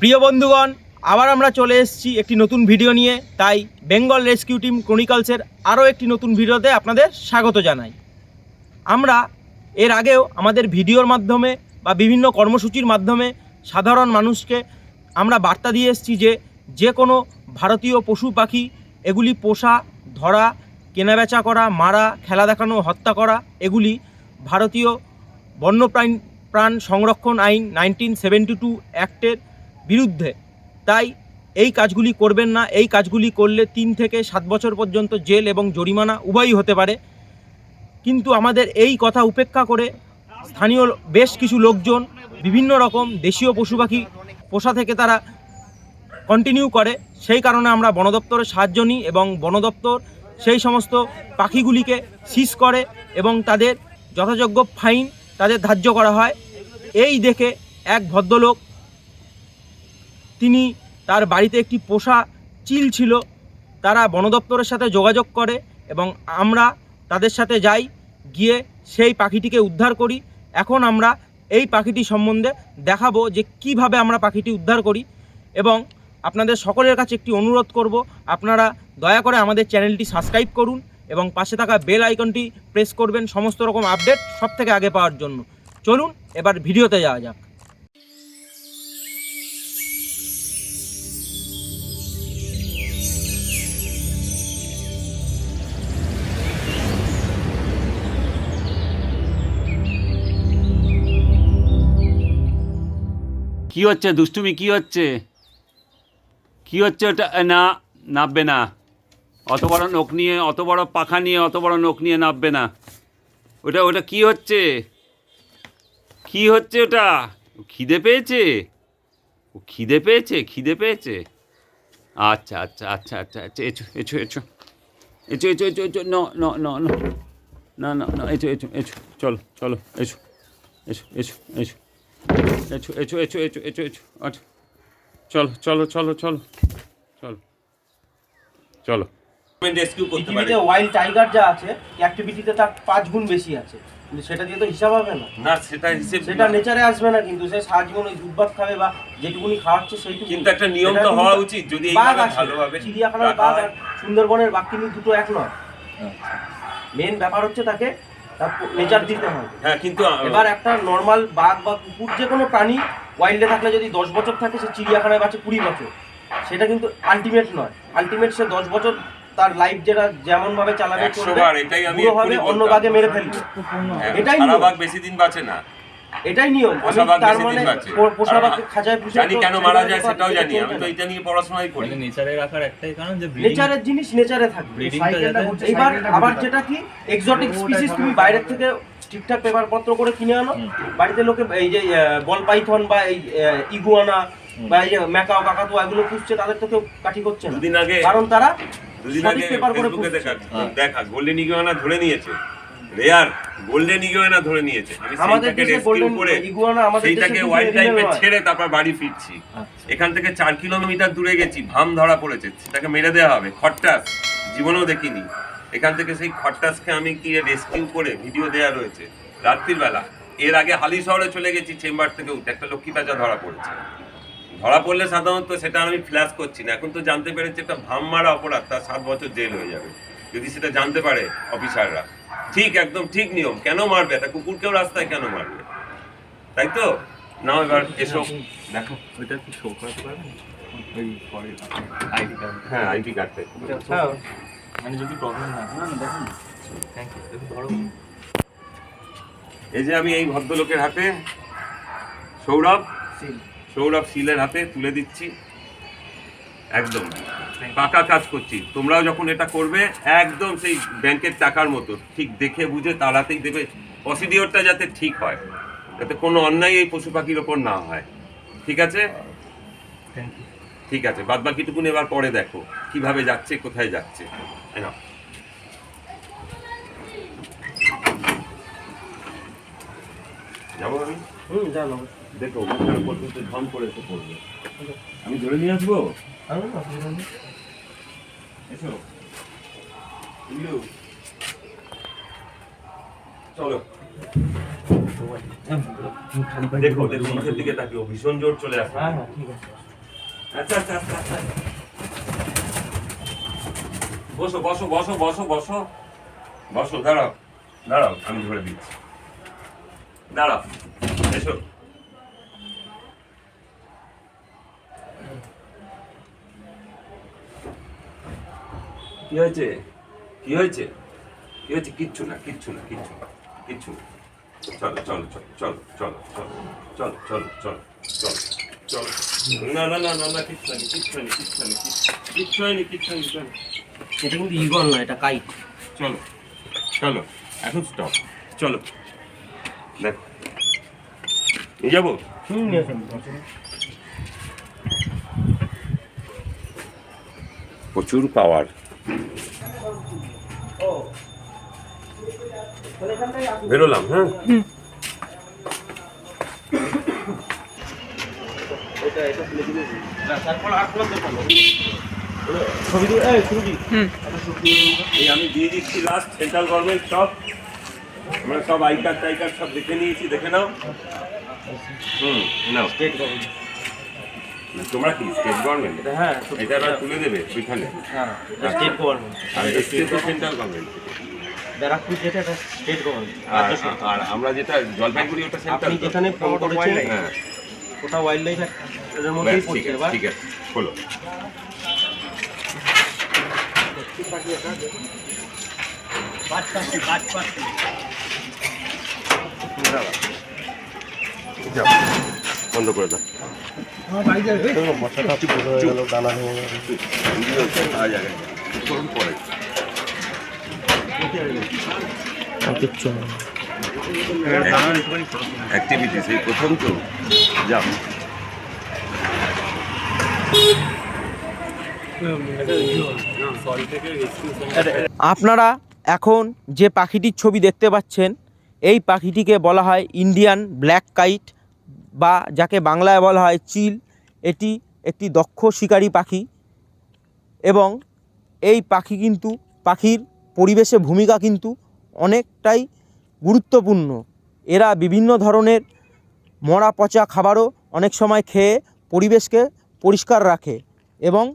প্রিয় বন্ধুগণ, আবার আমরা চলে এসেছি একটি নতুন ভিডিও নিয়ে। তাই বেঙ্গল রেস্কিউ টিম ক্রনিকলসের আরও একটি নতুন ভিডিওতে আপনাদের স্বাগত জানাই। আমরা এর আগেও আমাদের ভিডিওর মাধ্যমে বা বিভিন্ন কর্মসূচির মাধ্যমে সাধারণ মানুষকে আমরা বার্তা দিয়ে এসেছি যে কোনো ভারতীয় পশু পাখি এগুলি পোষা, ধরা, কেনাবেচা করা, মারা, খেলা দেখানো, হত্যা করা এগুলি ভারতীয় বন্যপ্রাণ সংরক্ষণ আইন 1972 অ্যাক্টের বিরুদ্ধে। তাই এই কাজগুলি করবেন না। এই কাজগুলি করলে 3 থেকে 7 বছর পর্যন্ত জেল এবং জরিমানা উভয়ই হতে পারে। কিন্তু আমাদের এই কথা উপেক্ষা করে স্থানীয় বেশ কিছু লোকজন বিভিন্ন রকম দেশীয় পশু পাখি পোষা থেকে তারা কন্টিনিউ করে। সেই কারণে আমরা বন দপ্তরের সাহায্য নিই এবং বন দপ্তর সেই সমস্ত পাখিগুলিকে সিজ করে এবং তাদের যথাযোগ্য ফাইন তাদের ধার্য করা হয়। এই দেখে এক ভদ্রলোক, তিনি তার বাড়িতে একটি পোষা চিল ছিল, তারা বন দপ্তরের সাথে যোগাযোগ করে এবং আমরা তাদের সাথে যাই, গিয়ে সেই পাখিটিকে উদ্ধার করি। এখন আমরা এই পাখিটি সম্বন্ধে দেখাবো যে কিভাবে আমরা পাখিটি উদ্ধার করি। এবং আপনাদের সকলের কাছে একটি অনুরোধ করব, আপনারা দয়া করে আমাদের চ্যানেলটি সাবস্ক্রাইব করুন এবং পাশে থাকা বেল আইকনটি প্রেস করবেন সমস্ত রকম আপডেট সবথেকে আগে পাওয়ার জন্য। চলুন এবার ভিডিওতে যাওয়া যাক। কি হচ্ছে দুষ্টুমি? কি হচ্ছে ওটা? না, নাববে না। অত বড় নখ নিয়ে, অত বড় পাখা নিয়ে, অত বড় নখ নিয়ে নাববে না। ওটা কি হচ্ছে ওটা? খিদে পেয়েছে? খিদে পেয়েছে। আচ্ছা, এছো। না, এছো। চলো, এসো। আচ্ছা, চলো। পৃথিবীতে ওয়াইল্ড টাইগার যা আছে, অ্যাক্টিভিটিতে তার 5 গুণ বেশি আছে, কিন্তু সেটা দিয়ে তো হিসাব হবে না। না, সেটা নেচারে আসবে না, কিন্তু সে 7 গুণ ওই দুধ ভাত খাবে বা যেটুকুনি খাওয়াচ্ছে সেইটুকু। কিন্তু একটা নিয়ম তো হওয়া উচিত। যদি এইভাবে ভালোভাবে চিড়িয়াখানার বাঘ আর সুন্দরবনের বাঘ কিন্তু দুটো এক নয়। মেন ব্যাপার হচ্ছে তাকে নেচার দিতে হবে। হ্যাঁ, কিন্তু এবার একটা নর্মাল বাঘ বা কুকুর, যে কোনো প্রাণী ওয়াইল্ডে থাকলে যদি 10 বছর থাকে, সে চিড়িয়াখানায় বাঁচে 20 বছর। সেটা কিন্তু আলটিমেট নয়। আলটিমেট সে 10 বছর তার লাইফ যেটা যেমন ভাবে চালাবে চলবে, এটাই আমি অন্য বাঘে মেরে ফেলবে। এটাই নিয়ম। বাঘ বেশি দিন বাঁচে না, এটাই নিয়ম। তার মানে পোষা বাঘকে খাঁচায় পুষে জানি কেন মারা যায় সেটাও জানি। আমি তো এটা নিয়ে পড়াশোনাই করি। নেচারে রাখার একটাই কারণ যে নেচারের জিনিস নেচারে থাকবে। এবার আবার যেটা কি, এক্সোটিক স্পিসিস তুমি বাইরের থেকে ঠিকঠাক পেপার পত্র করে কিনে আনো, বাড়িতে লোকে এই যে বল পাইথন বা এই ইগুয়ানা বা এই যে ম্যাকাও কাকাতুয়া এগুলো পুষছে, তাদের তো কেউ কাঠি করছে না। কারণ তারা দুদিন আগে ফেসবুকে দেখা গোল্ডেন ইগুয়ানা ধরে নিয়েছে। রেয়ার গোল্ডেন ইগুয়ানা ধরে নিয়েছে। আমি সেইটাকে রেস্কিউ করে সেইটাকে ওয়াইল্ড লাইফে ছেড়ে তারপর বাড়ি ফিরছি। এখান থেকে 4 কিলোমিটার দূরে গেছি, ভাম ধরা পড়েছে, সেটাকে মেরে দেওয়া হবে। খট্টাস জীবনেও দেখিনি। এখান থেকে সেই খট্টাসকে আমি কি রেস্কিউ করে ভিডিও দেওয়া রয়েছে রাত্রির বেলা। এর আগে হালি শহরে চলে গেছি, চেম্বার থেকে উঠে একটা লক্ষ্মী প্যাঁচা ধরা পড়েছে। ধরা পড়লে সাধারণত সেটা আমি ফ্ল্যাশ করছি না, এখন তো জানতে পেরেছি একটা ভাম মারা অপরাধ, তার 7 বছর জেল হয়ে যাবে যদি সেটা জানতে পারে অফিসাররা। ঠিক, একদম ঠিক নিয়ম। কেন মারবে? একটা কুকুরকেও রাস্তায় কেন মারবে? তাই তো না। এবার এসো, দেখো ওইটা কি শো করাতে পারবেন? ওই আইডি কার্ড। হ্যাঁ, আইডি কার্ডটা মানে যদি প্রবলেম না হয়। না, দেখুন। Thank you. ধরো, এই যে আমি এই ভদ্রলোকের হাতে সৌরভ সিলের হাতে তুলে দিচ্ছি। একদম পাকা কাজ করছি। তোমরাও যখন এটা করবে একদম সেই ব্যাংকের টাকার মতো ঠিক দেখে বুঝে তাড়াতেই দেবে। প্রসিডিওরটা যাতে ঠিক হয়, যাতে কোনো অন্যায় এই পশু পাখির ওপর না হয়। ঠিক আছে? ঠিক আছে, বাদ বাকিটুকুন এবার পরে দেখো কিভাবে যাচ্ছে, কোথায় যাচ্ছে। যাবো আমি? দেখো পর্যন্ত ঝম করে এসে পড়বে। আমি ধরে নিয়ে আসবো। এসো, চলো। দেখো মুখের দিকে তাকিও, ভীষণ জোর চলে আসবে। হ্যাঁ, ঠিক আছে। আচ্ছা আচ্ছা আচ্ছা আচ্ছা। বসো বসো বসো বসো বসো বসো, দাঁড়াও দাঁড়াও, আমি ধরে দিচ্ছি, দাঁড়াও, এসো। কি হয়েছে, কি হয়েছে, কি হয়েছে? কিচ্ছু না, কিচ্ছু না, কিচ্ছু না, কিচ্ছু না। চলো চলো চলো চলো চলো চলো চলো চলো চলো চলো চলো। না না না না না, কিচ্ছু হয়নি, কিচ্ছু হয়নি, কিচ্ছু হয়নি, কিচ্ছু হয়নি, কিচ্ছু হয়নি, চলো। এটা কিন্তু ঈগল না, এটা কাইট। চলো চলো, এখন স্টপ, চলো দেখো নিয়ে যাবো। প্রচুর পাওয়ার। বেরোলাম, হ্যাঁ। এই আমি দিয়ে দিচ্ছি লাস্ট সেন্ট্রাল গভর্নমেন্ট সব, আমরা সব আই কার্ড টাই কার্ড সব দেখে নিয়েছি, দেখে নাও। নাও, স্টেট গভর্নমেন্ট। তোমরা কি স্টেট গভর্নমেন্ট? হ্যাঁ, এটা এবার তুলে দেবে ওইখানে। হ্যাঁ, স্টেট গভর্নমেন্ট। আর এটা সেন্ট্রাল গভর্নমেন্ট। ব্যারাকপুর যেটা, এটা স্টেট গভর্নমেন্ট। আর আমরা যেটা জলপাইগুড়ি, ওটা সেন্ট্রাল। আপনি যেখানে ফোন করেছেন, হ্যাঁ, ওটা ওয়াইল্ড লাইফ এর মধ্যেই পড়ছে। এবার ঠিক আছে, খোলো। যাও, বন্ধ করে দাও। পরে অ্যাক্টিভিটিস এই প্রথম তো, যাও। আপনারা এখন যে পাখিটির ছবি দেখতে পাচ্ছেন, এই পাখিটিকে বলা হয় ইন্ডিয়ান ব্ল্যাক কাইট, বা যাকে বাংলায় বলা হয় চিল। এটি একটি দক্ষ শিকারী পাখি এবং এই পাখি কিন্তু পাখির পরিবেশে ভূমিকা কিন্তু অনেকটাই গুরুত্বপূর্ণ। এরা বিভিন্ন ধরনের মরা পচা খাবারও অনেক সময় খেয়ে পরিবেশকে পরিষ্কার রাখে এবং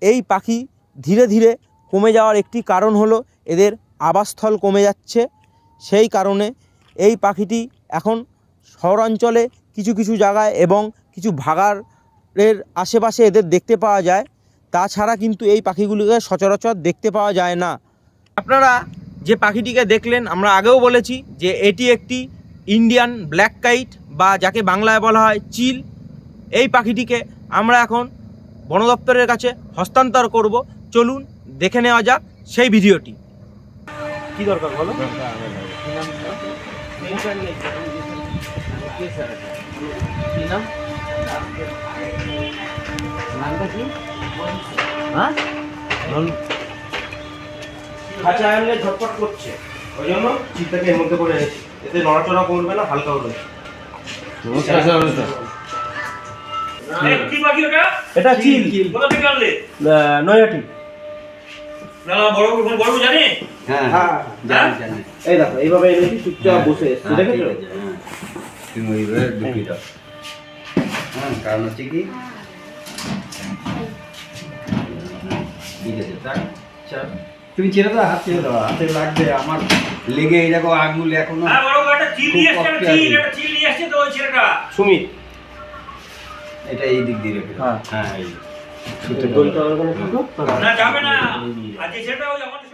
এই পাখি ধীরে ধীরে কমে যাওয়ার একটি কারণ হলো এদের আবাসস্থল কমে যাচ্ছে। সেই কারণে এই পাখিটি এখন শহরাঞ্চলে কিছু কিছু জায়গায় এবং কিছু ভাগাড়ের আশেপাশে এদের দেখতে পাওয়া যায়। তাছাড়া কিন্তু এই পাখিগুলিকে সচরাচর দেখতে পাওয়া যায় না। আপনারা যে পাখিটিকে দেখলেন, আমরা আগেও বলেছি যে এটি একটি ইন্ডিয়ান ব্ল্যাক কাইট, বা যাকে বাংলায় বলা হয় চিল। এই পাখিটিকে আমরা এখন বন দপ্তরের কাছে হস্তান্তর করব। চলুন দেখে নেওয়া যাক সেই ভিডিওটি। কি দরকার বলো? খাঁচা আনলে ঝটপট করছে, ওই জন্য চিলটাকে এর মধ্যে করে রেখেছি, এতে নড়াচড়া করবে না, হালকা হবে। এটা চিল, কোথা থেকে আনলে? নয়াটি। না না, বড় বড় জানি। হ্যাঁ জানি জানি। এই দেখো, এইভাবে এনেছি, চুপচাপ বসে এসছে, দেখেছো? তুমি ওইভাবে ঢুকিয়ে দাও। হ্যাঁ, কারণ হচ্ছে কি ঠিক আছে, তাই তুমি ছেড়ে দাও, হাত ছেড়ে দাও, হাতে লাগবে আমার লেগে। এই দেখো আঙুল এখনো। হ্যাঁ বড় একটা চিল নিয়ে আসছে, একটা চিল নিয়ে আসছে তো ওই ছেলেটা। সুমিত, এটা এই দিক দিয়ে রেখে দাও। হ্যাঁ এই দড়িটা ওখানে থাকো। না যাবে না, আজ ছেলেটা ওই আমাদের